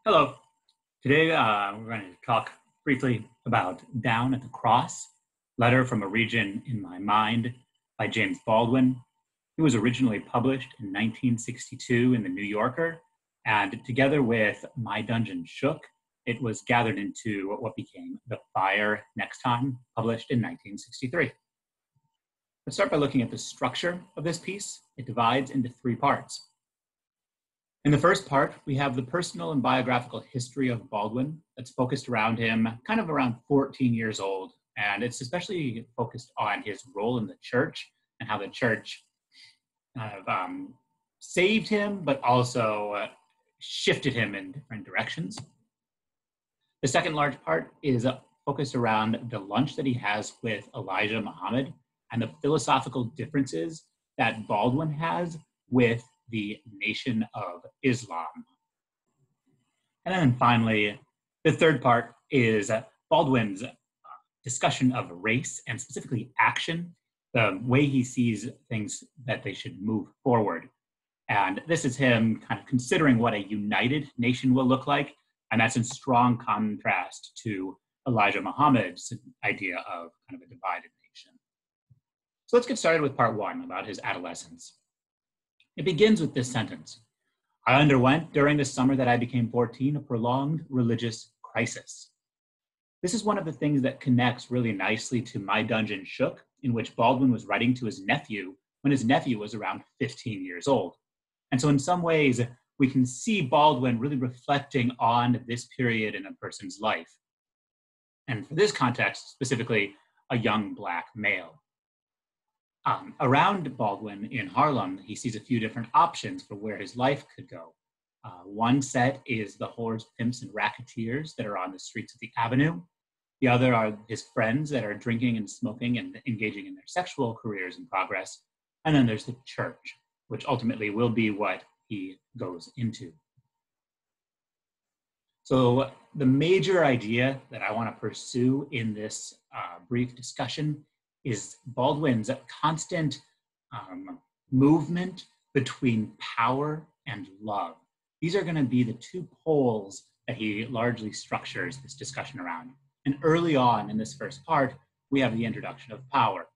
Hello. Today we're going to talk briefly about Down at the Cross, Letter from a Region in My Mind by James Baldwin. It was originally published in 1962 in the New Yorker, and together with My Dungeon Shook, it was gathered into what became The Fire Next Time, published in 1963. Let's start by looking at the structure of this piece. It divides into three parts. In the first part, we have the personal and biographical history of Baldwin that's focused around him, kind of around 14 years old. And it's especially focused on his role in the church and how the church kind of saved him, but also shifted him in different directions. The second large part is focused around the lunch that he has with Elijah Muhammad and the philosophical differences that Baldwin has with the Nation of Islam. And then finally, the third part is Baldwin's discussion of race and specifically action, the way he sees things that they should move forward. And this is him kind of considering what a united nation will look like, and that's in strong contrast to Elijah Muhammad's idea of kind of a divided nation. So let's get started with part one about his adolescence. It begins with this sentence: I underwent during the summer that I became 14 a prolonged religious crisis. This is one of the things that connects really nicely to My Dungeon Shook, in which Baldwin was writing to his nephew when his nephew was around 15 years old. And so in some ways, we can see Baldwin really reflecting on this period in a person's life. And for this context, specifically, a young Black male. Around Baldwin in Harlem, he sees a few different options for where his life could go. One set is the whores, pimps, and racketeers that are on the streets of the Avenue. The other are his friends that are drinking and smoking and engaging in their sexual careers in progress. And then there's the church, which ultimately will be what he goes into. So the major idea that I want to pursue in this brief discussion is Baldwin's constant movement between power and love. These are going to be the two poles that he largely structures this discussion around. And early on in this first part, we have the introduction of power.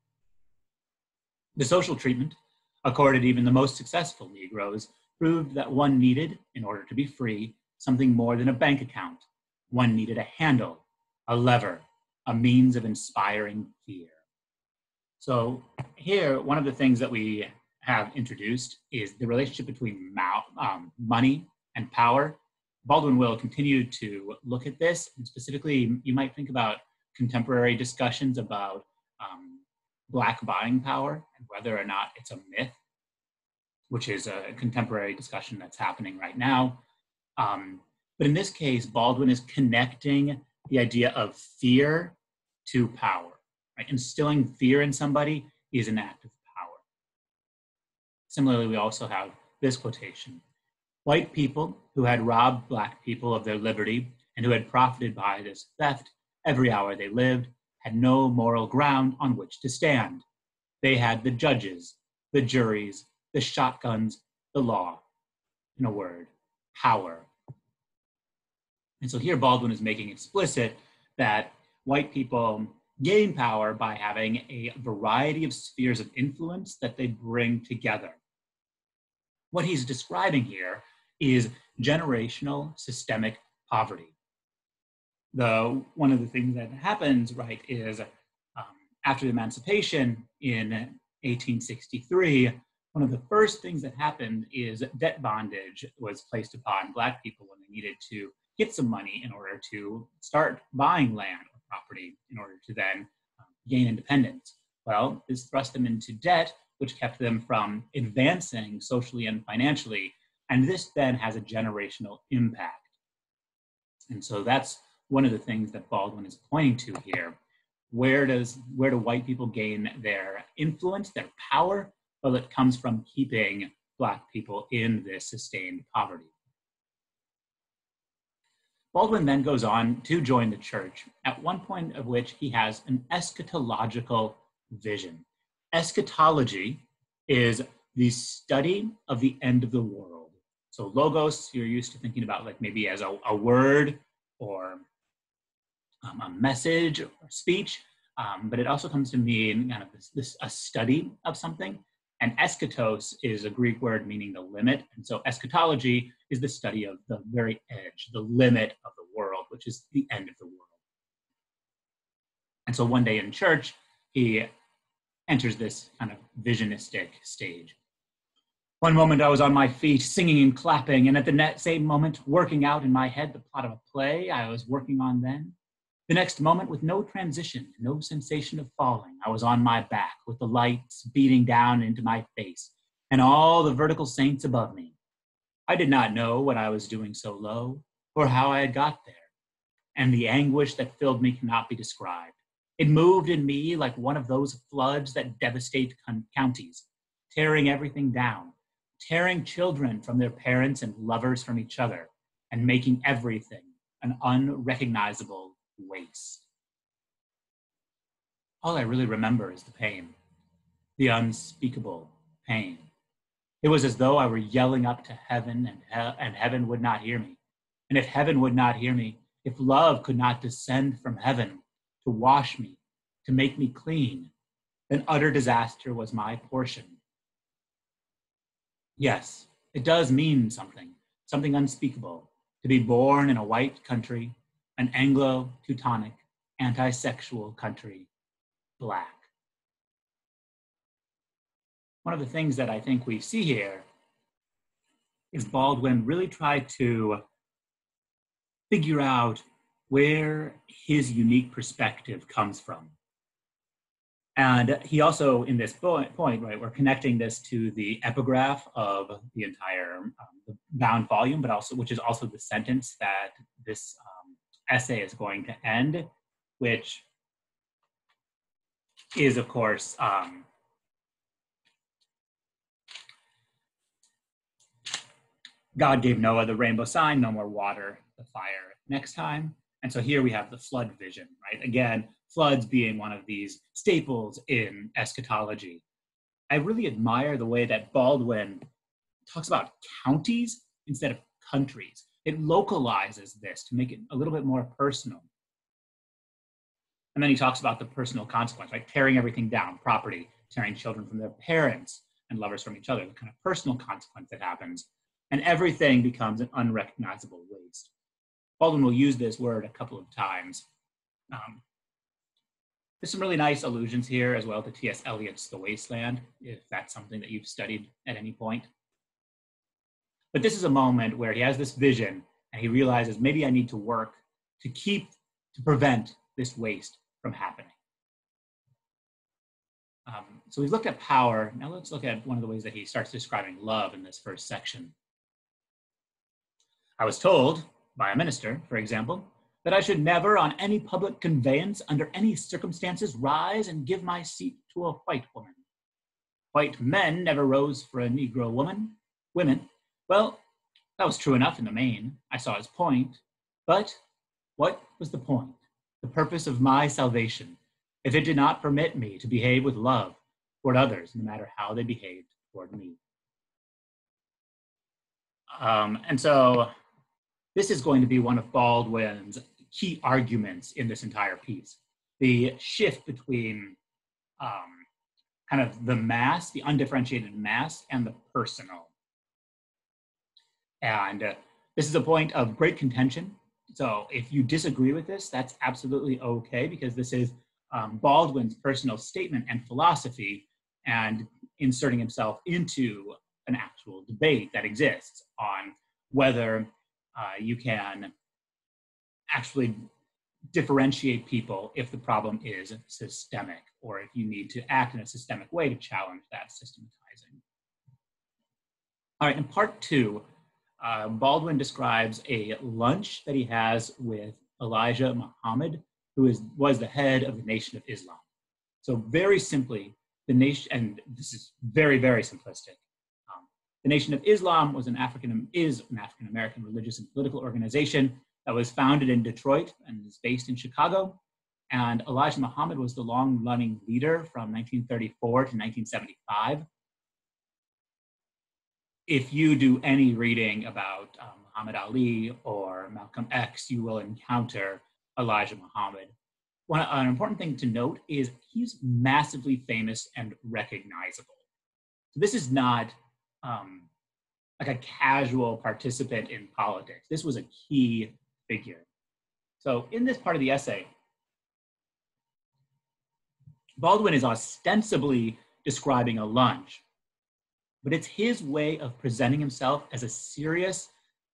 The social treatment accorded even the most successful Negroes proved that one needed, in order to be free, something more than a bank account. One needed a handle, a lever, a means of inspiring fear. So here, one of the things that we have introduced is the relationship between money and power. Baldwin will continue to look at this, and specifically, you might think about contemporary discussions about Black buying power and whether or not it's a myth, which is a contemporary discussion that's happening right now. But in this case, Baldwin is connecting the idea of fear to power. Right? Instilling fear in somebody is an act of power. Similarly, we also have this quotation: white people who had robbed Black people of their liberty and who had profited by this theft every hour they lived had no moral ground on which to stand. They had the judges, the juries, the shotguns, the law. In a word, power. And so here Baldwin is making explicit that white people gain power by having a variety of spheres of influence that they bring together. What he's describing here is generational systemic poverty. One of the things that happens, right, is after the emancipation in 1863, one of the first things that happened is debt bondage was placed upon Black people when they needed to get some money in order to start buying land or property in order to then gain independence. Well, this thrust them into debt, which kept them from advancing socially and financially. And this then has a generational impact. And so that's one of the things that Baldwin is pointing to here. Where do white people gain their influence, their power? Well, it comes from keeping Black people in this sustained poverty. Baldwin then goes on to join the church, at one point of which he has an eschatological vision. Eschatology is the study of the end of the world. So logos, you're used to thinking about like maybe as a word or a message or speech, but it also comes to mean kind of a study of something. And eschatos is a Greek word meaning the limit. And so eschatology is the study of the very edge, the limit of the world, which is the end of the world. And so one day in church, he enters this kind of visionistic stage. One moment I was on my feet, singing and clapping, and at the same moment, working out in my head the plot of a play I was working on then. The next moment, with no transition, no sensation of falling, I was on my back with the lights beating down into my face and all the vertical saints above me. I did not know what I was doing so low or how I had got there, and the anguish that filled me cannot be described. It moved in me like one of those floods that devastate counties, tearing everything down, tearing children from their parents and lovers from each other, and making everything an unrecognizable waste. All I really remember is the pain, the unspeakable pain. It was as though I were yelling up to heaven and heaven would not hear me. And if heaven would not hear me, if love could not descend from heaven to wash me, to make me clean, then utter disaster was my portion. Yes, it does mean something unspeakable, to be born in a white country, an Anglo-Teutonic, anti-sexual country, Black. One of the things that I think we see here is Baldwin really tried to figure out where his unique perspective comes from. And he also, in this point, right, we're connecting this to the epigraph of the entire the bound volume, but also, which is also the sentence that this essay is going to end, which is, of course, God gave Noah the rainbow sign, no more water, the fire next time. And so here we have the flood vision, right? Again, floods being one of these staples in eschatology. I really admire the way that Baldwin talks about counties instead of countries. It localizes this to make it a little bit more personal. And then he talks about the personal consequence, right? Tearing everything down, property, tearing children from their parents and lovers from each other, the kind of personal consequence that happens. And everything becomes an unrecognizable waste. Baldwin will use this word a couple of times. There's some really nice allusions here as well to T.S. Eliot's The Wasteland, if that's something that you've studied at any point. But this is a moment where he has this vision and he realizes maybe I need to work to prevent this waste from happening. So we've looked at power. Now let's look at one of the ways that he starts describing love in this first section. I was told by a minister, for example, that I should never on any public conveyance under any circumstances rise and give my seat to a white woman. White men never rose for a Negro women. Well, that was true enough in the main. I saw his point. But what was the point? The purpose of my salvation, if it did not permit me to behave with love toward others, no matter how they behaved toward me. And so this is going to be one of Baldwin's key arguments in this entire piece. The shift between kind of the mass, the undifferentiated mass, and the personal. And this is a point of great contention. So if you disagree with this, that's absolutely okay, because this is Baldwin's personal statement and philosophy and inserting himself into an actual debate that exists on whether you can actually differentiate people if the problem is systemic, or if you need to act in a systemic way to challenge that systematizing. All right, in part two, Baldwin describes a lunch that he has with Elijah Muhammad, who was the head of the Nation of Islam. So very simply, the nation, and this is very, very simplistic, the Nation of Islam is an African-American religious and political organization that was founded in Detroit and is based in Chicago. And Elijah Muhammad was the long-running leader from 1934 to 1975. if you do any reading about Muhammad Ali or Malcolm X, you will encounter Elijah Muhammad. An important thing to note is he's massively famous and recognizable. So this is not like a casual participant in politics. This was a key figure. So in this part of the essay, Baldwin is ostensibly describing a lunch, but it's his way of presenting himself as a serious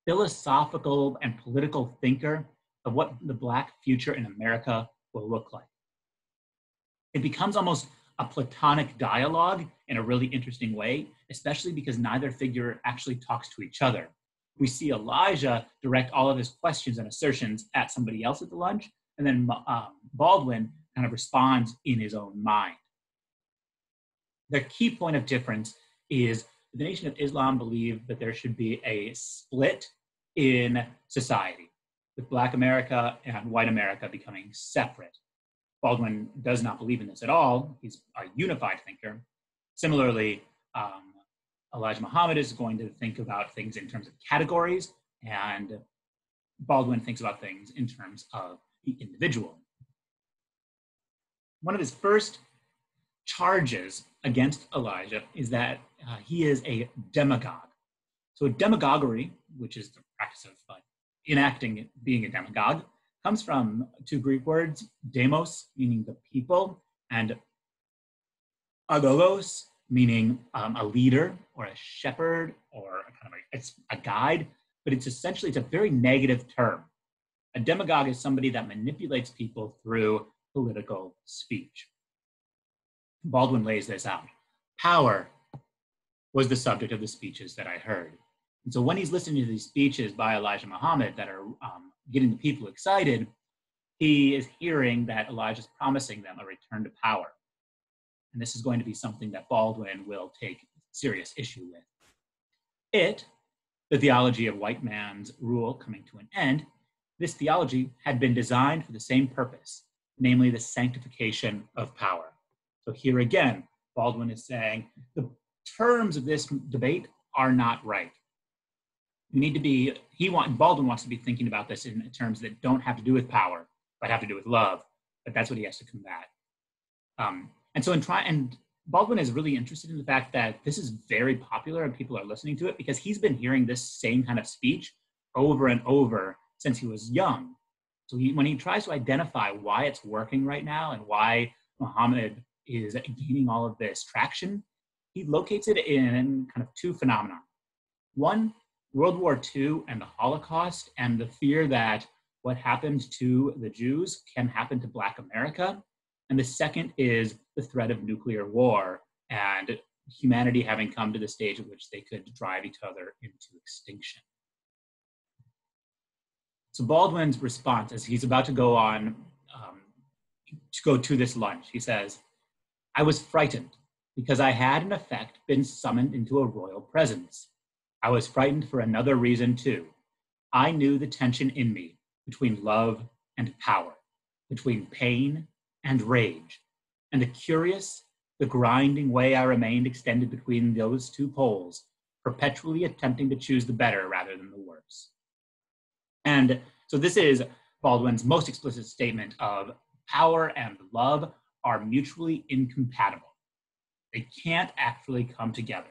philosophical and political thinker of what the Black future in America will look like. It becomes almost a Platonic dialogue in a really interesting way, especially because neither figure actually talks to each other. We see Elijah direct all of his questions and assertions at somebody else at the lunch, and then Baldwin kind of responds in his own mind. The key point of difference is the Nation of Islam believed that there should be a split in society, with Black America and white America becoming separate. Baldwin does not believe in this at all. He's a unified thinker. Similarly, Elijah Muhammad is going to think about things in terms of categories, and Baldwin thinks about things in terms of the individual. One of his first charges against Elijah is that he is a demagogue. So demagoguery, which is the practice of enacting being a demagogue, comes from two Greek words, demos, meaning the people, and adolos, meaning a leader or a shepherd or it's a guide, but it's essentially, it's a very negative term. A demagogue is somebody that manipulates people through political speech. Baldwin lays this out. Power was the subject of the speeches that I heard. And so when he's listening to these speeches by Elijah Muhammad that are getting the people excited, he is hearing that Elijah's promising them a return to power. And this is going to be something that Baldwin will take serious issue with. The theology of white man's rule coming to an end, this theology had been designed for the same purpose, namely the sanctification of power. So here again, Baldwin is saying the terms of this debate are not right. You need to be, Baldwin wants to be thinking about this in terms that don't have to do with power, but have to do with love. But that's what he has to combat. And Baldwin is really interested in the fact that this is very popular and people are listening to it because he's been hearing this same kind of speech over and over since he was young. So when he tries to identify why it's working right now and why Muhammad is gaining all of this traction, he locates it in kind of two phenomena. One, World War II and the Holocaust and the fear that what happened to the Jews can happen to Black America. And the second is the threat of nuclear war and humanity having come to the stage at which they could drive each other into extinction. So Baldwin's response as he's about to go on to go to this lunch, he says, I was frightened because I had in effect been summoned into a royal presence. I was frightened for another reason too. I knew the tension in me between love and power, between pain and rage, and the grinding way I remained extended between those two poles, perpetually attempting to choose the better rather than the worse. And so this is Baldwin's most explicit statement of power and love are mutually incompatible. They can't actually come together.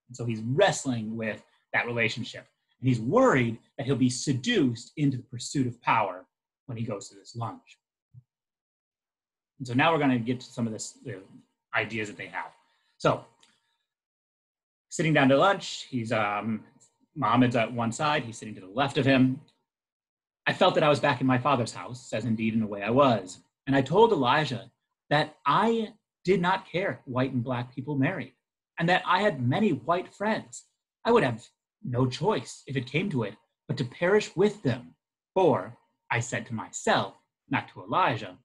And so he's wrestling with that relationship. And he's worried that he'll be seduced into the pursuit of power when he goes to this lunch. And so now we're going to get to some of the ideas that they have. So sitting down to lunch, Muhammad's at one side, he's sitting to the left of him. I felt that I was back in my father's house, as indeed in a way I was. And I told Elijah that I did not care white and Black people married, and that I had many white friends. I would have no choice, if it came to it, but to perish with them. For, I said to myself, not to Elijah,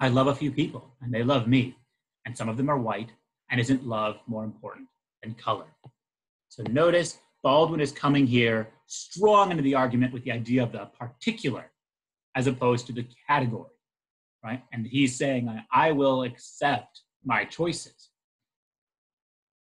I love a few people, and they love me, and some of them are white, and isn't love more important than color? So notice Baldwin is coming here strong into the argument with the idea of the particular as opposed to the category, right? And he's saying, I will accept my choices.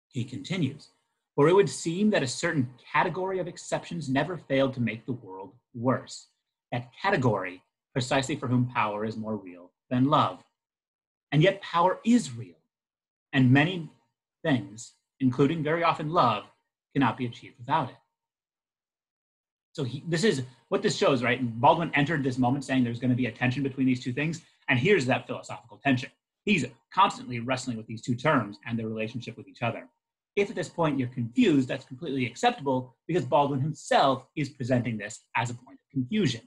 He continues, For it would seem that a certain category of exceptions never failed to make the world worse. That category, precisely for whom power is more real than love. And yet power is real, and many things, including very often love, cannot be achieved without it. So this is what this shows, right? Baldwin entered this moment saying there's going to be a tension between these two things, and here's that philosophical tension. He's constantly wrestling with these two terms and their relationship with each other. If at this point you're confused, that's completely acceptable because Baldwin himself is presenting this as a point of confusion.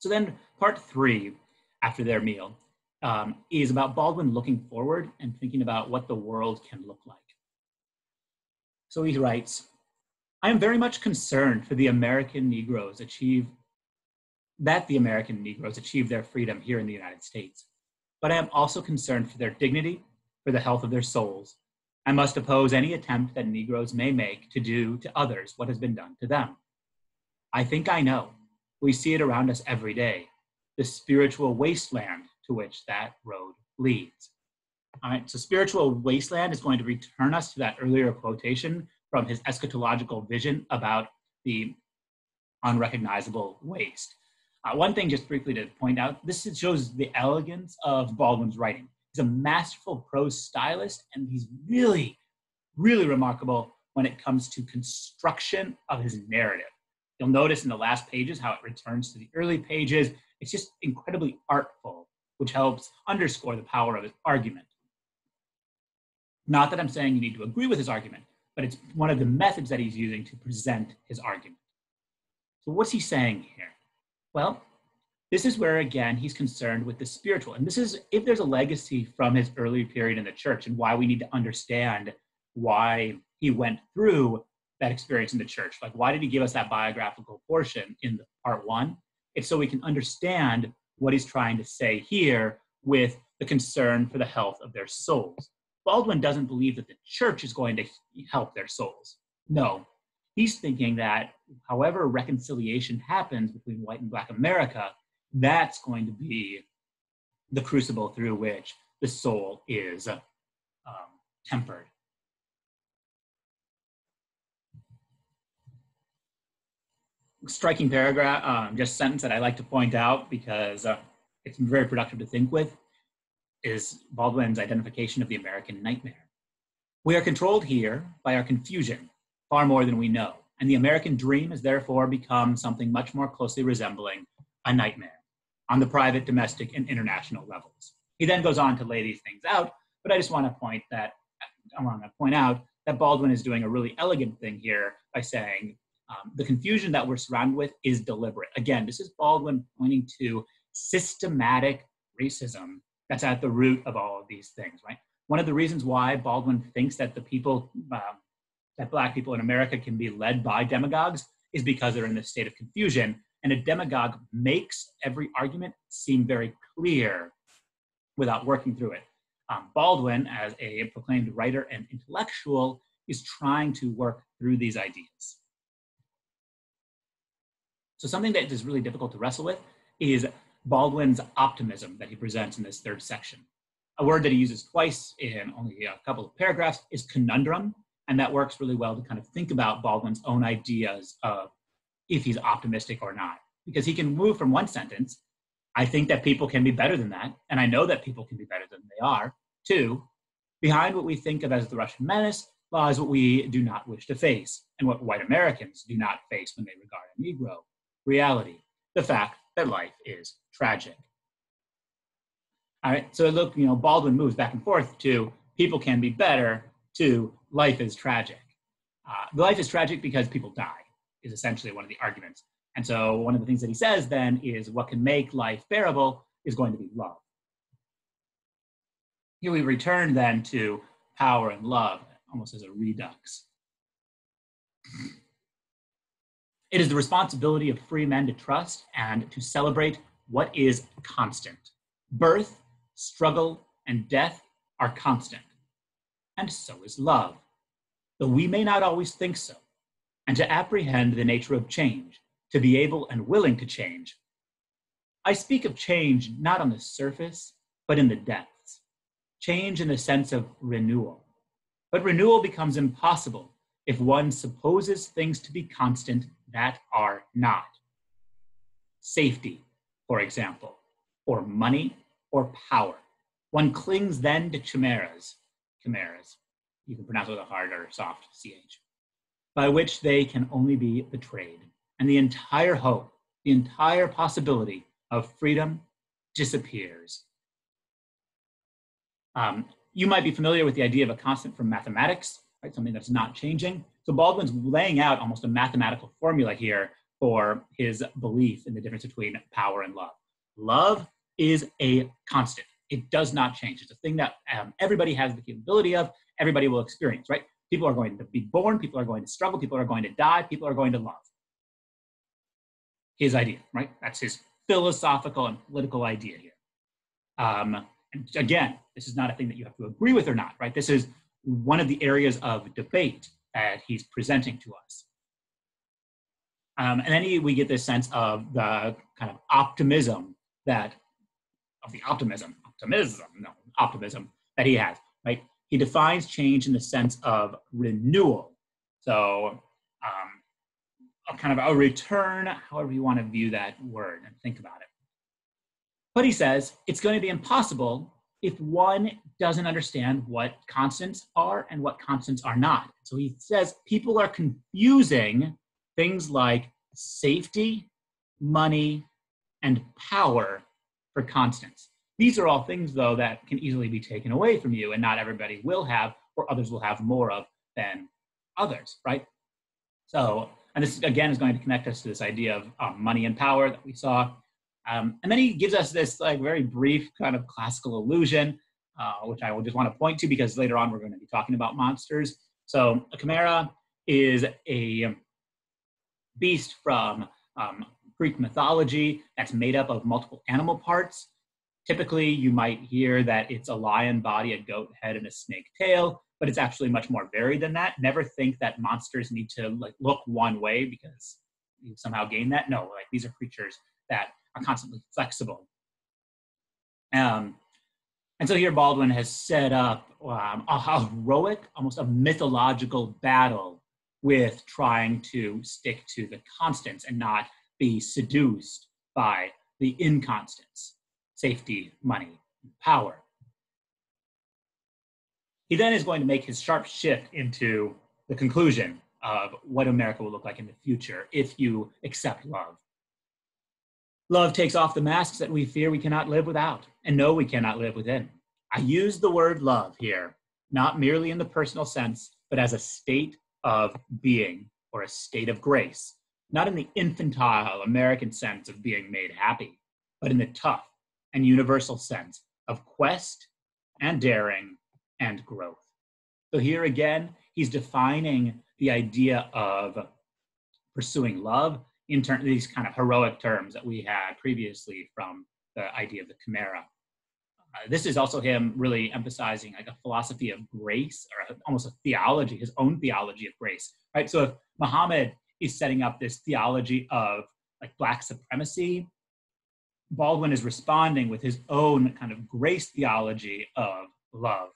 So then part 3, after their meal, is about Baldwin looking forward and thinking about what the world can look like. So he writes, I am very much concerned for the American Negroes achieve their freedom here in the United States. But I am also concerned for their dignity, for the health of their souls. I must oppose any attempt that Negroes may make to do to others what has been done to them. I think I know. We see it around us every day, the spiritual wasteland to which that road leads. All right, so spiritual wasteland is going to return us to that earlier quotation from his eschatological vision about the unrecognizable waste. One thing just briefly to point out, this shows the elegance of Baldwin's writing. He's a masterful prose stylist, and he's really, really remarkable when it comes to construction of his narrative. You'll notice in the last pages how it returns to the early pages. It's just incredibly artful, which helps underscore the power of his argument. Not that I'm saying you need to agree with his argument, but it's one of the methods that he's using to present his argument. So what's he saying here? Well, this is where, again, he's concerned with the spiritual. And this is, if there's a legacy from his early period in the church and why we need to understand why he went through that experience in the church. Like, why did he give us that biographical portion in the part 1? It's so we can understand what he's trying to say here with the concern for the health of their souls. Baldwin doesn't believe that the church is going to help their souls. No, he's thinking that however reconciliation happens between white and black America, that's going to be the crucible through which the soul is tempered. Striking paragraph, just sentence that I like to point out because it's very productive to think with, is Baldwin's identification of the American nightmare. We are controlled here by our confusion far more than we know, and the American dream has therefore become something much more closely resembling a nightmare on the private, domestic, and international levels. He then goes on to lay these things out, but I just want to point out that Baldwin is doing a really elegant thing here by saying the confusion that we're surrounded with is deliberate. Again, this is Baldwin pointing to systematic racism that's at the root of all of these things, right? One of the reasons why Baldwin thinks that the people, that Black people in America can be led by demagogues is because they're in this state of confusion, and a demagogue makes every argument seem very clear without working through it. Baldwin, as a proclaimed writer and intellectual, is trying to work through these ideas. So something that is really difficult to wrestle with is Baldwin's optimism that he presents in this third section. A word that he uses twice in only a couple of paragraphs is conundrum, and that works really well to kind of think about Baldwin's own ideas of if he's optimistic or not. Because he can move from one sentence, I think that people can be better than that, and I know that people can be better than they are, to, behind what we think of as the Russian menace lies what we do not wish to face, and what white Americans do not face when they regard a Negro. Reality, the fact that life is tragic. All right, so look, Baldwin moves back and forth to people can be better to life is tragic. Life is tragic because people die, is essentially one of the arguments. And so one of the things that he says then is what can make life bearable is going to be love. Here we return then to power and love, almost as a redux. It is the responsibility of free men to trust and to celebrate what is constant. Birth, struggle, and death are constant, and so is love, though we may not always think so, and to apprehend the nature of change, to be able and willing to change. I speak of change not on the surface, but in the depths. Change in the sense of renewal. But renewal becomes impossible if one supposes things to be constant that are not. Safety, for example, or money, or power. One clings then to chimeras, you can pronounce it with a hard or soft CH, by which they can only be betrayed. And the entire hope, the entire possibility of freedom disappears. You might be familiar with the idea of a constant from mathematics, right? Something that's not changing. So Baldwin's laying out almost a mathematical formula here for his belief in the difference between power and love. Love is a constant. It does not change. It's a thing that everybody has the capability of, everybody will experience, right? People are going to be born, people are going to struggle, people are going to die, people are going to love. His idea, right? That's his philosophical and political idea here. And again, this is not a thing that you have to agree with or not, right? This is one of the areas of debate that he's presenting to us. And then we get this sense of the kind of optimism that that he has, right? He defines change in the sense of renewal. So kind of a return, however you want to view that word and think about it. But he says it's going to be impossible if one doesn't understand what constants are and what constants are not. So he says people are confusing things like safety, money, and power for constants. These are all things, though, that can easily be taken away from you, and not everybody will have, or others will have more of than others, right? So, and this, again, is going to connect us to this idea of money and power that we saw. And then he gives us this like very brief kind of classical illusion, which I will just want to point to because later on we're going to be talking about monsters. So a chimera is a beast from Greek mythology that's made up of multiple animal parts. Typically, you might hear that it's a lion body, a goat head, and a snake tail, but it's actually much more varied than that. Never think that monsters need to like look one way because you somehow gain that. No, like these are creatures that are constantly flexible. And so here Baldwin has set up a heroic, almost a mythological battle with trying to stick to the constants and not be seduced by the inconstants, safety, money, power. He then is going to make his sharp shift into the conclusion of what America will look like in the future if you accept love. Love takes off the masks that we fear we cannot live without and know we cannot live within. I use the word love here, not merely in the personal sense, but as a state of being or a state of grace, not in the infantile American sense of being made happy, but in the tough and universal sense of quest and daring and growth. So here again, he's defining the idea of pursuing love in these kind of heroic terms that we had previously from the idea of the chimera. This is also him really emphasizing like a philosophy of grace, or almost a theology, his own theology of grace, right? So if Muhammad is setting up this theology of like Black supremacy, Baldwin is responding with his own kind of grace theology of love.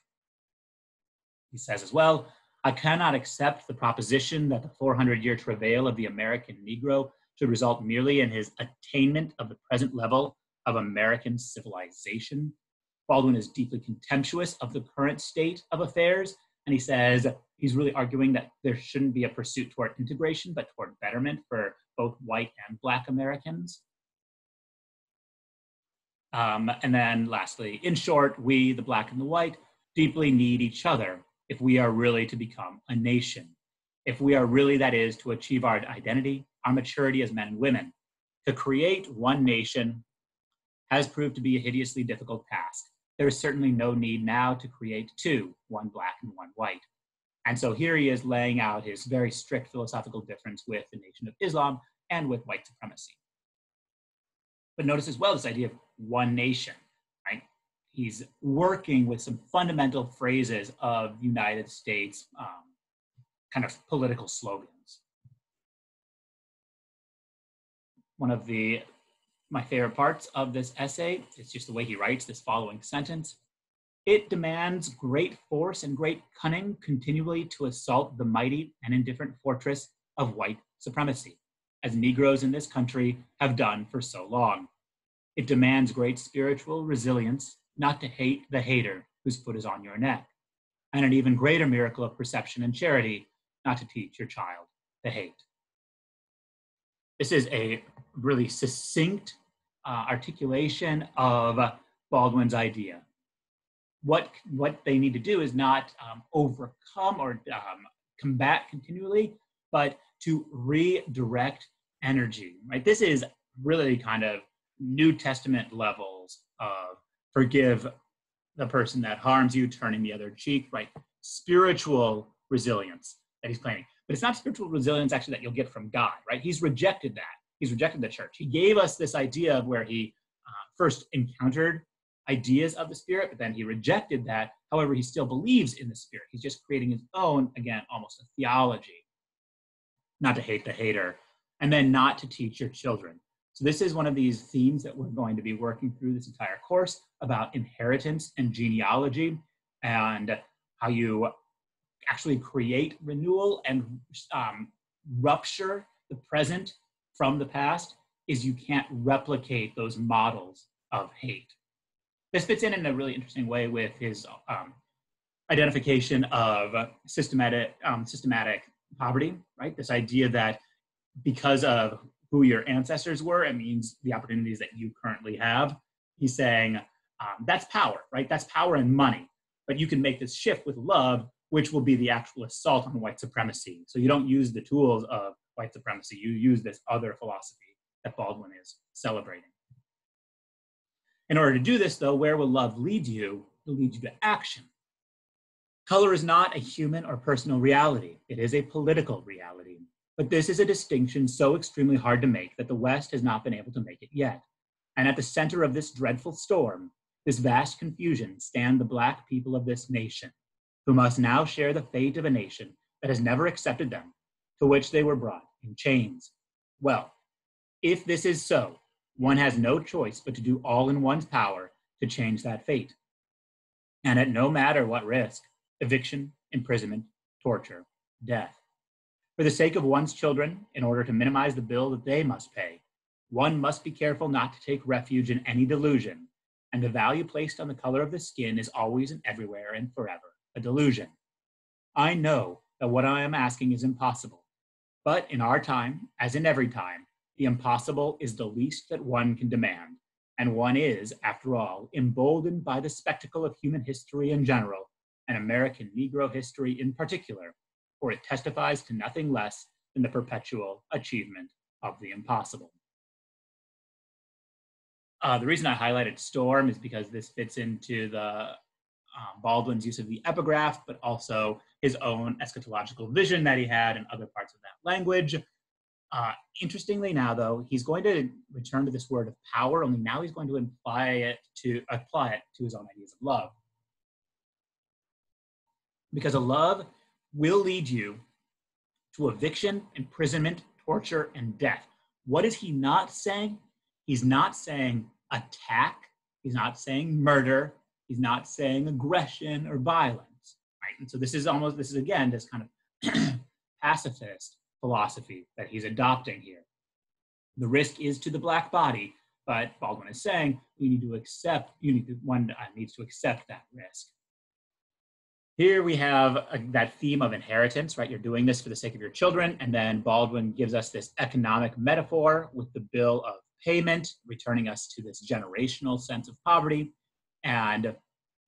He says as well, I cannot accept the proposition that the 400-year travail of the American Negro should result merely in his attainment of the present level of American civilization. Baldwin is deeply contemptuous of the current state of affairs, and he says he's really arguing that there shouldn't be a pursuit toward integration, but toward betterment for both white and Black Americans. And then lastly, in short, we, the Black and the white, deeply need each other if we are really to become a nation, if we are really, that is, to achieve our identity, our maturity as men and women. To create one nation has proved to be a hideously difficult task. There is certainly no need now to create two, one Black and one white. And so here he is laying out his very strict philosophical difference with the Nation of Islam and with white supremacy. But notice as well this idea of one nation, right? He's working with some fundamental phrases of United States kind of political slogans. One of my favorite parts of this essay is just the way he writes this following sentence. It demands great force and great cunning continually to assault the mighty and indifferent fortress of white supremacy, as Negroes in this country have done for so long. It demands great spiritual resilience not to hate the hater whose foot is on your neck, and an even greater miracle of perception and charity not to teach your child to hate. This is a really succinct articulation of Baldwin's idea. What they need to do is not overcome or combat continually, but to redirect energy, right? This is really kind of New Testament levels of forgive the person that harms you, turning the other cheek, right? Spiritual resilience that he's claiming. But it's not spiritual resilience actually that you'll get from God, right? He's rejected that. He's rejected the church. He gave us this idea of where he first encountered ideas of the Spirit, but then he rejected that. However, he still believes in the Spirit. He's just creating his own, again, almost a theology. Not to hate the hater, and then not to teach your children. So this is one of these themes that we're going to be working through this entire course about inheritance and genealogy and how you actually create renewal and rupture the present from the past is you can't replicate those models of hate. This fits in a really interesting way with his identification of systematic poverty, right? This idea that because of who your ancestors were, it means the opportunities that you currently have. He's saying that's power, right? That's power and money. But you can make this shift with love, which will be the actual assault on white supremacy. So you don't use the tools of white supremacy. You use this other philosophy that Baldwin is celebrating. In order to do this, though, where will love lead you? It will lead you to action. Color is not a human or personal reality. It is a political reality. But this is a distinction so extremely hard to make that the West has not been able to make it yet. And at the center of this dreadful storm, this vast confusion, stand the Black people of this nation, who must now share the fate of a nation that has never accepted them, to which they were brought in chains. Well, if this is so, one has no choice but to do all in one's power to change that fate. And at no matter what risk, eviction, imprisonment, torture, death. For the sake of one's children, in order to minimize the bill that they must pay, one must be careful not to take refuge in any delusion, and the value placed on the color of the skin is always and everywhere and forever a delusion. I know that what I am asking is impossible, but in our time, as in every time, the impossible is the least that one can demand, and one is, after all, emboldened by the spectacle of human history in general, and American Negro history in particular, for it testifies to nothing less than the perpetual achievement of the impossible. The reason I highlighted storm is because this fits into the Baldwin's use of the epigraph, but also his own eschatological vision that he had in other parts of that language. Interestingly now, though, he's going to return to this word of power, only now he's going to apply it to his own ideas of love. Because a love will lead you to eviction, imprisonment, torture, and death. What is he not saying? He's not saying attack. He's not saying murder. He's not saying aggression or violence, right? And so this is again, this kind of pacifist philosophy that he's adopting here. The risk is to the Black body, but Baldwin is saying one needs to accept that risk. Here we have that theme of inheritance, right? You're doing this for the sake of your children. And then Baldwin gives us this economic metaphor with the bill of payment, returning us to this generational sense of poverty. And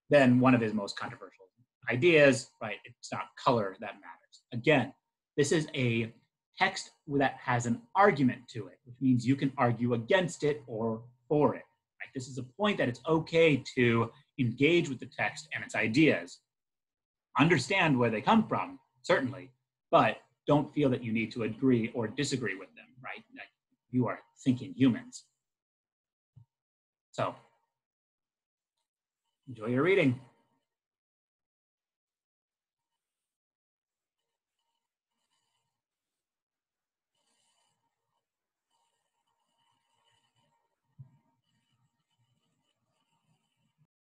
then one of his most controversial ideas, right? It's not color that matters. Again, this is a text that has an argument to it, which means you can argue against it or for it. Right? This is a point that it's okay to engage with the text and its ideas. Understand where they come from, certainly, but don't feel that you need to agree or disagree with them, right? Like you are thinking humans. So, enjoy your reading.